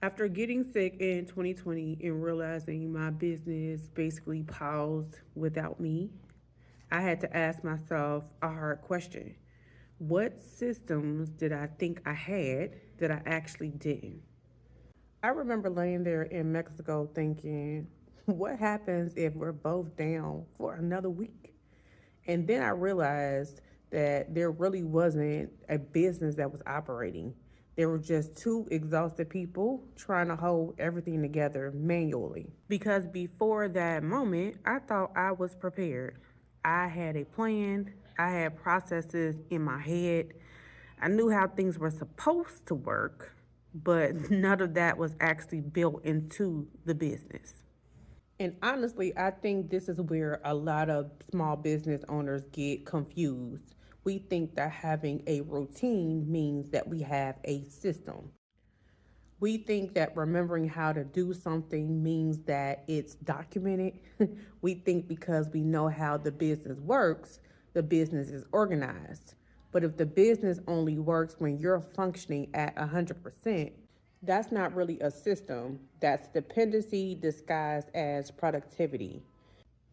After getting sick in 2020 and realizing my business basically paused without me, I had to ask myself a hard question. What systems did I think I had that I actually didn't? I remember laying there in Mexico thinking, what happens if we're both down for another week? And then I realized that there really wasn't a business that was operating. There were just two exhausted people trying to hold everything together manually. Because before that moment, I thought I was prepared. I had a plan, I had processes in my head, I knew how things were supposed to work, but none of that was actually built into the business. And honestly, I think this is where a lot of small business owners get confused. We think that having a routine means that we have a system. We think that remembering how to do something means that it's documented. We think because we know how the business works, the business is organized. But if the business only works when you're functioning at 100%, that's not really a system. That's dependency disguised as productivity.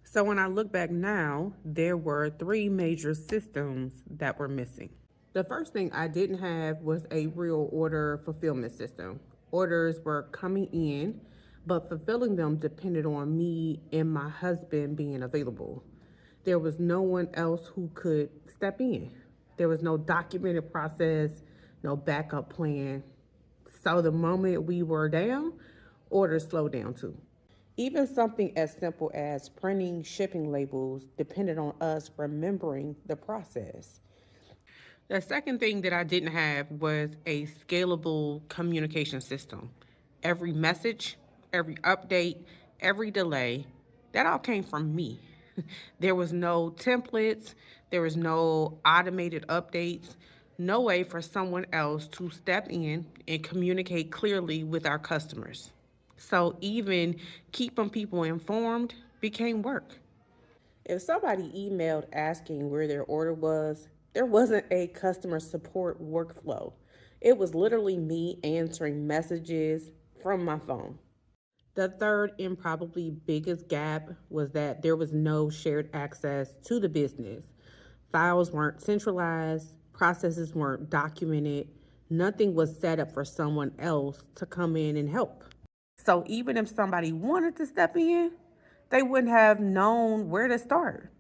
So when I look back now, there were three major systems that were missing. The first thing I didn't have was a real order fulfillment system. Orders were coming in, but fulfilling them depended on me and my husband being available. There was no one else who could step in. There was no documented process, no backup plan. So the moment we were down, orders slowed down too. Even something as simple as printing shipping labels depended on us remembering the process. The second thing that I didn't have was a scalable communication system. Every message, every update, every delay, that all came from me. There was no templates, there was no automated updates, no way for someone else to step in and communicate clearly with our customers. So even keeping people informed became work. If somebody emailed asking where their order was, there wasn't a customer support workflow. It was literally me answering messages from my phone. The third and probably biggest gap was that there was no shared access to the business. Files weren't centralized, processes weren't documented, nothing was set up for someone else to come in and help. So even if somebody wanted to step in, they wouldn't have known where to start.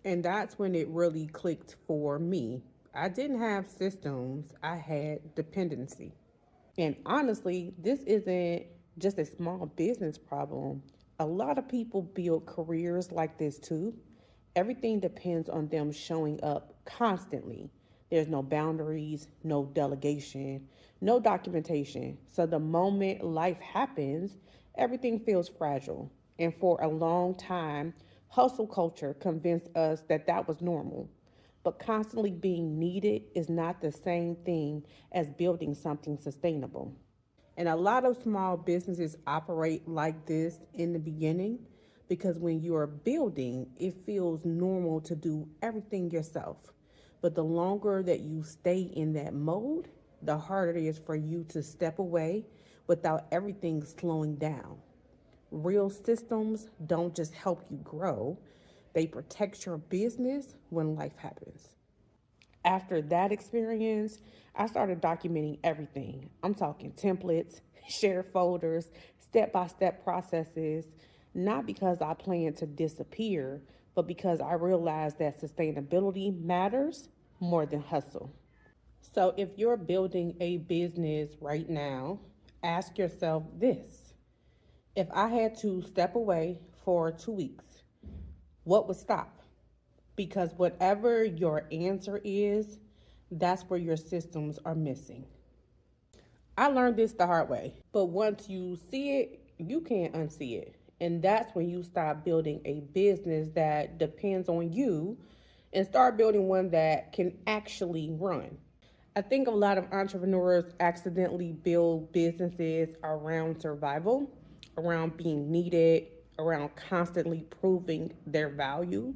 And that's when it really clicked for me. I didn't have systems, I had dependency. And honestly, this isn't just a small business problem. A lot of people build careers like this too. Everything depends on them showing up constantly. There's no boundaries, no delegation, no documentation. So the moment life happens, everything feels fragile. And for a long time, hustle culture convinced us that that was normal. But constantly being needed is not the same thing as building something sustainable. And a lot of small businesses operate like this in the beginning because when you are building, it feels normal to do everything yourself. But the longer that you stay in that mode, the harder it is for you to step away without everything slowing down. Real systems don't just help you grow, they protect your business when life happens. After that experience, I started documenting everything. I'm talking templates, shared folders, step by step processes, not because I plan to disappear, but because I realized that sustainability matters more than hustle. So if you're building a business right now, ask yourself this: if I had to step away for 2 weeks, what would stop? Because whatever your answer is, that's where your systems are missing. I learned this the hard way, but once you see it, you can't unsee it. And that's when you stop building a business that depends on you and start building one that can actually run. I think a lot of entrepreneurs accidentally build businesses around survival, around being needed, around constantly proving their value.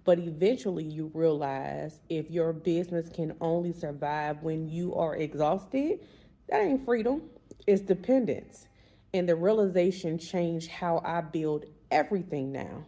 But eventually, you realize if your business can only survive when you are exhausted, that ain't freedom. It's dependence. And the realization changed how I build everything now.